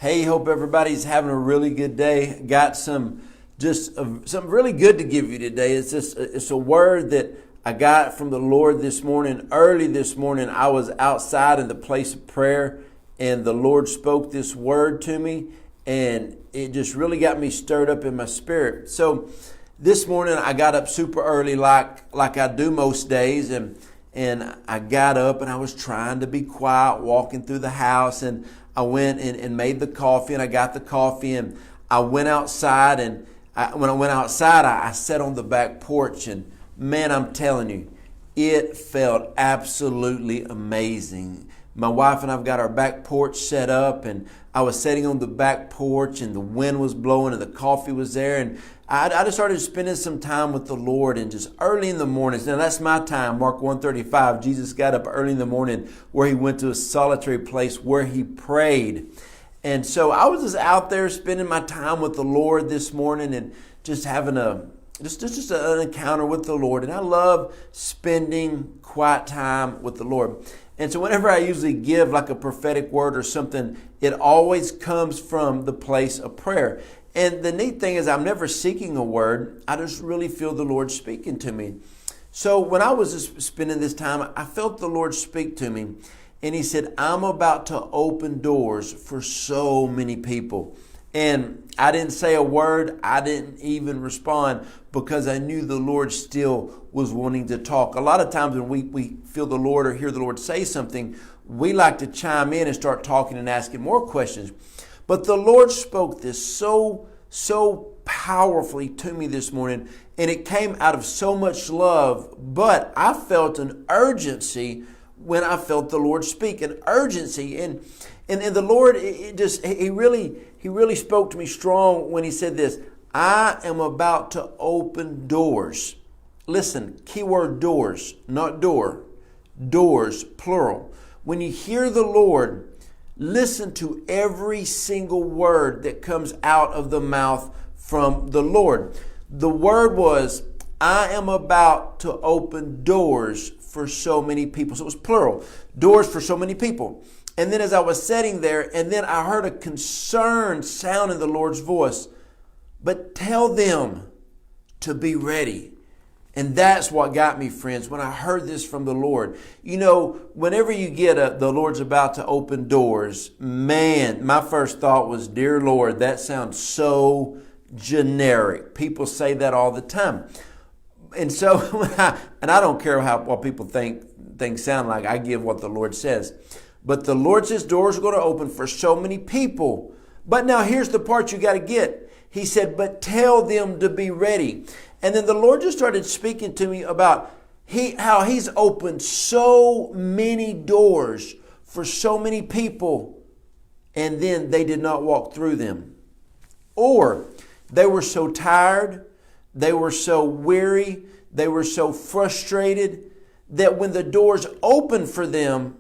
Hey, hope everybody's having a really good day. Got something really good to give you today. It's a word that I got from the Lord this morning. Early this morning, I was outside in the place of prayer, and the Lord spoke this word to me, and it just really got me stirred up in my spirit. So this morning, I got up super early, like I do most days, and I got up and I was trying to be quiet, walking through the house, and I went and made the coffee, and I got the coffee, and I went outside, and when I went outside, I sat on the back porch, and man, I'm telling you, it felt absolutely amazing. My wife and I've got our back porch set up, and I was sitting on the back porch, and the wind was blowing, and the coffee was there, and I just started spending some time with the Lord, and just early in the mornings. Now that's my time, Mark 1:35. Jesus got up early in the morning where he went to a solitary place where he prayed. And so I was just out there spending my time with the Lord this morning and just having an encounter with the Lord. And I love spending quiet time with the Lord. And so whenever I usually give like a prophetic word or something, it always comes from the place of prayer. And the neat thing is I'm never seeking a word. I just really feel the Lord speaking to me. So when I was just spending this time, I felt the Lord speak to me. And he said, I'm about to open doors for so many people. And I didn't say a word. I didn't even respond because I knew the Lord still was wanting to talk. A lot of times when we feel the Lord or hear the Lord say something, we like to chime in and start talking and asking more questions. But the Lord spoke this so powerfully to me this morning, and it came out of so much love. But I felt an urgency when I felt the Lord speak, an urgency, and the Lord, he really spoke to me strong when he said this: I am about to open doors. Listen, keyword doors, not door. Doors, plural. When you hear the Lord, listen to every single word that comes out of the mouth from the Lord. The word was, I am about to open doors for so many people. So it was plural. Doors for so many people. And then as I was sitting there, and then I heard a concerned sound in the Lord's voice. But tell them to be ready. And that's what got me, friends, when I heard this from the Lord. You know, whenever you get the Lord's about to open doors, man, my first thought was, dear Lord, that sounds so generic. People say that all the time. And so, I don't care what people think things sound like. I give what the Lord says. But the Lord says doors are going to open for so many people. But now here's the part you got to get. He said, but tell them to be ready. And then the Lord just started speaking to me about how he's opened so many doors for so many people, and then they did not walk through them. Or they were so tired, they were so weary, they were so frustrated that when the doors opened for them,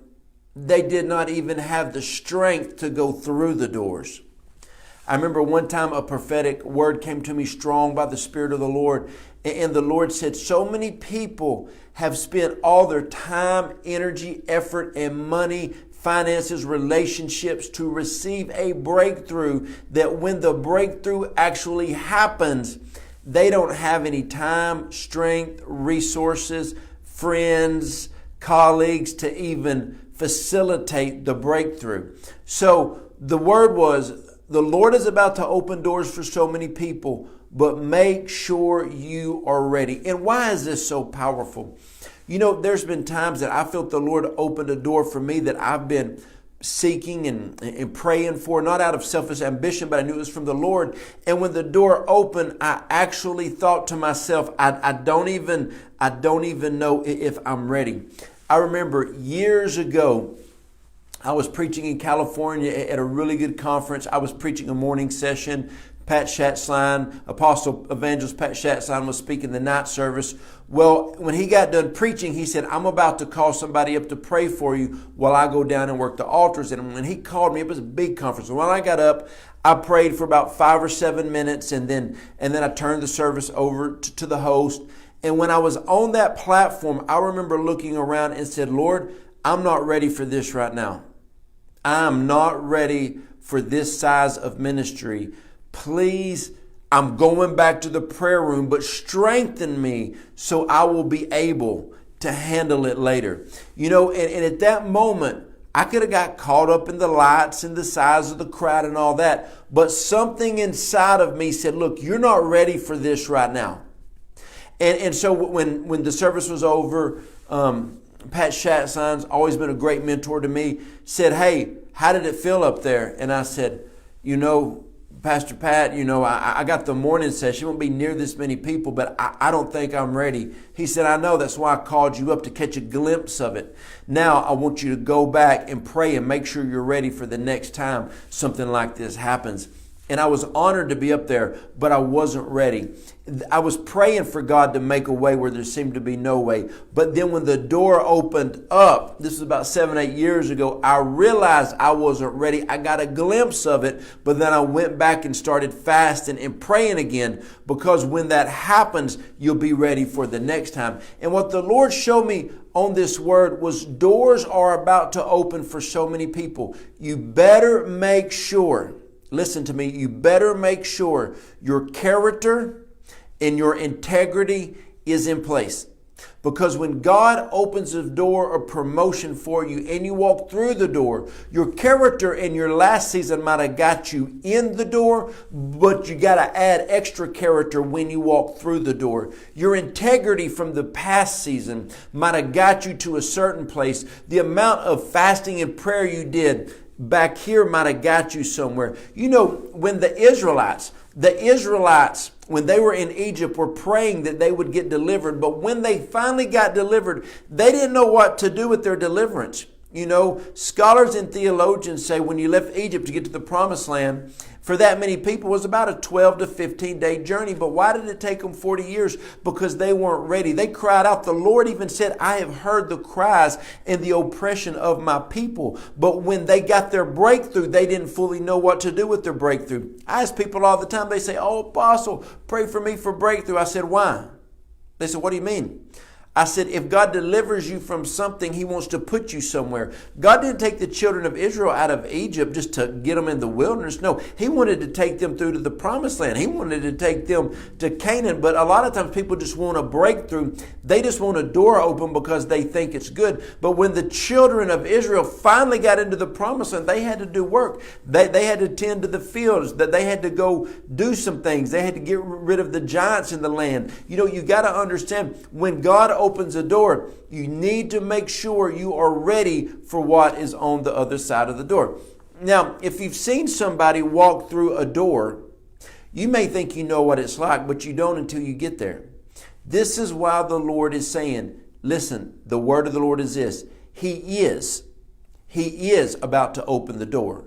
they did not even have the strength to go through the doors. I remember one time a prophetic word came to me strong by the Spirit of the Lord. And the Lord said, so many people have spent all their time, energy, effort, and money, finances, relationships to receive a breakthrough, that when the breakthrough actually happens, they don't have any time, strength, resources, friends, colleagues to even facilitate the breakthrough. So the word was, the Lord is about to open doors for so many people, but make sure you are ready. And why is this so powerful? You know, there's been times that I felt the Lord opened a door for me that I've been seeking and praying for, not out of selfish ambition, but I knew it was from the Lord. And when the door opened, I actually thought to myself, I don't even know if I'm ready. I remember years ago, I was preaching in California at a really good conference. I was preaching a morning session. Pat Schatzline, Apostle Evangelist Pat Schatzline, was speaking the night service. Well, when he got done preaching, he said, I'm about to call somebody up to pray for you while I go down and work the altars. And when he called me, it was a big conference. When I got up, I prayed for about 5 or 7 minutes, and then I turned the service over to the host. And when I was on that platform, I remember looking around and said, Lord, I'm not ready for this right now. I'm not ready for this size of ministry. Please, I'm going back to the prayer room, but strengthen me so I will be able to handle it later. You know, and at that moment, I could have got caught up in the lights and the size of the crowd and all that. But something inside of me said, look, you're not ready for this right now. And so when the service was over, Pat Shatson's always been a great mentor to me, said, hey, how did it feel up there? And I said, you know, Pastor Pat, you know, I got the morning session. It won't be near this many people, but I don't think I'm ready. He said, I know. That's why I called you up to catch a glimpse of it. Now I want you to go back and pray and make sure you're ready for the next time something like this happens. And I was honored to be up there, but I wasn't ready. I was praying for God to make a way where there seemed to be no way. But then when the door opened up, this was about 7-8 years ago, I realized I wasn't ready. I got a glimpse of it, but then I went back and started fasting and praying again, because when that happens, you'll be ready for the next time. And what the Lord showed me on this word was doors are about to open for so many people. You better make sure, listen to me, you better make sure your character and your integrity is in place. Because when God opens a door of promotion for you and you walk through the door, your character in your last season might have got you in the door, but you got to add extra character when you walk through the door. Your integrity from the past season might have got you to a certain place. The amount of fasting and prayer you did back here might have got you somewhere. You know, when the Israelites, when they were in Egypt, were praying that they would get delivered. But when they finally got delivered, they didn't know what to do with their deliverance. You know, scholars and theologians say when you left Egypt to get to the promised land, for that many people, it was about a 12 to 15 day journey. But why did it take them 40 years? Because they weren't ready. They cried out. The Lord even said, I have heard the cries and the oppression of my people. But when they got their breakthrough, they didn't fully know what to do with their breakthrough. I ask people all the time, they say, oh, Apostle, pray for me for breakthrough. I said, why? They said, what do you mean? I said, if God delivers you from something, He wants to put you somewhere. God didn't take the children of Israel out of Egypt just to get them in the wilderness. No, He wanted to take them through to the promised land. He wanted to take them to Canaan. But a lot of times people just want a breakthrough. They just want a door open because they think it's good. But when the children of Israel finally got into the promised land, they had to do work. They had to tend to the fields. That they had to go do some things. They had to get rid of the giants in the land. You know, you got to understand, when God opens a door, you need to make sure you are ready for what is on the other side of the door. Now, if you've seen somebody walk through a door, you may think you know what it's like, but you don't until you get there. This is why the Lord is saying, listen, the word of the Lord is this. He is about to open the door.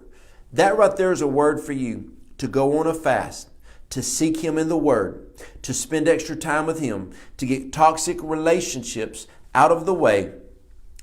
That right there is a word for you to go on a fast, to seek Him in the Word, to spend extra time with Him, to get toxic relationships out of the way.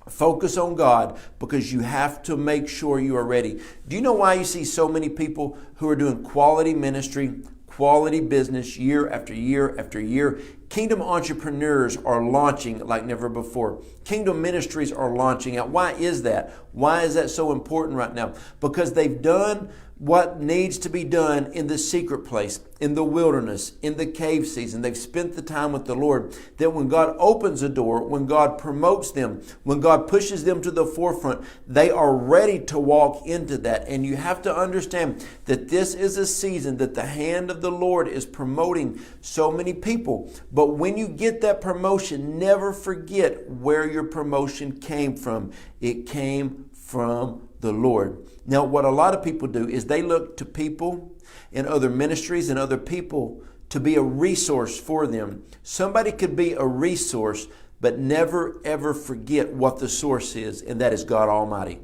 Focus on God, because you have to make sure you are ready. Do you know why you see so many people who are doing quality ministry, quality business year after year after year? Kingdom entrepreneurs are launching like never before. Kingdom ministries are launching out. Why is that? Why is that so important right now? Because they've done what needs to be done in the secret place, in the wilderness, in the cave season. They've spent the time with the Lord, that when God opens a door, when God promotes them, when God pushes them to the forefront, they are ready to walk into that. And you have to understand that this is a season that the hand of the Lord is promoting so many people. But when you get that promotion, never forget where your promotion came from. It came from the Lord. Now, what a lot of people do is they look to people and other ministries and other people to be a resource for them. Somebody could be a resource, but never ever forget what the source is, and that is God Almighty.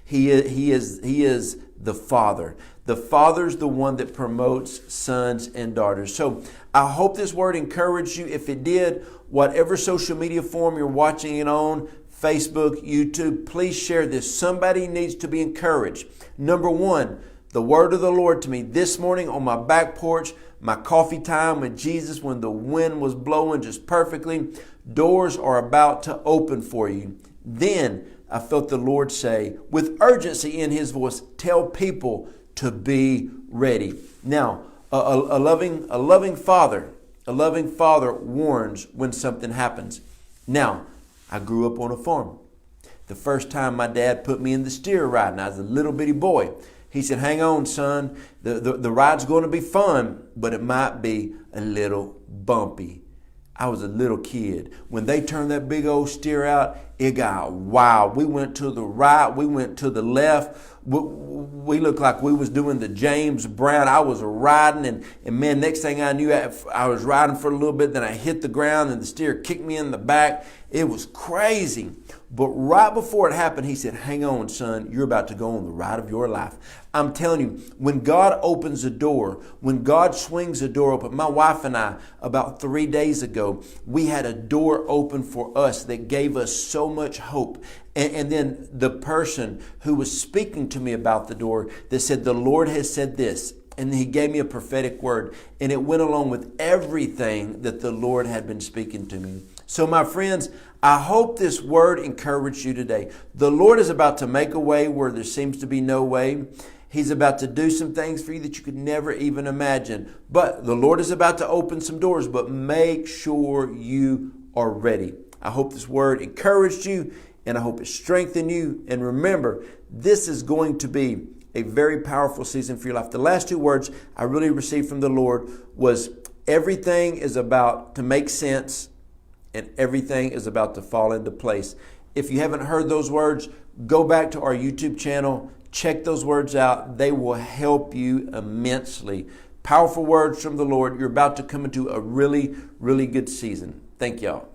He is the Father. The Father's the one that promotes sons and daughters. So I hope this word encouraged you. If it did, whatever social media form you're watching it on, Facebook, YouTube, please share this. Somebody needs to be encouraged. Number one, the word of the Lord to me this morning on my back porch, my coffee time with Jesus when the wind was blowing just perfectly. Doors are about to open for you. Then I felt the Lord say, with urgency in His voice, tell people to be ready. Now, a loving father warns when something happens. Now, I grew up on a farm. The first time my dad put me in the steer ride, and I was a little bitty boy, he said, hang on, son, the ride's going to be fun, but it might be a little bumpy. I was a little kid. When they turned that big old steer out, it got wild. We went to the right, we went to the left. We looked like we was doing the James Brown. I was riding, and man, next thing I knew, I was riding for a little bit, then I hit the ground, and the steer kicked me in the back. It was crazy. But right before it happened, he said, hang on, son, you're about to go on the ride of your life. I'm telling you, when God opens a door, when God swings a door open, my wife and I, about 3 days ago, we had a door open for us that gave us so much hope. And then the person who was speaking to me about the door that said, the Lord has said this. And he gave me a prophetic word. And it went along with everything that the Lord had been speaking to me. So my friends, I hope this word encouraged you today. The Lord is about to make a way where there seems to be no way. He's about to do some things for you that you could never even imagine. But the Lord is about to open some doors, but make sure you are ready. I hope this word encouraged you, and I hope it strengthened you. And remember, this is going to be a very powerful season for your life. The last 2 words I really received from the Lord was, everything is about to make sense, and everything is about to fall into place. If you haven't heard those words, go back to our YouTube channel. Check those words out. They will help you immensely. Powerful words from the Lord. You're about to come into a really, really good season. Thank y'all.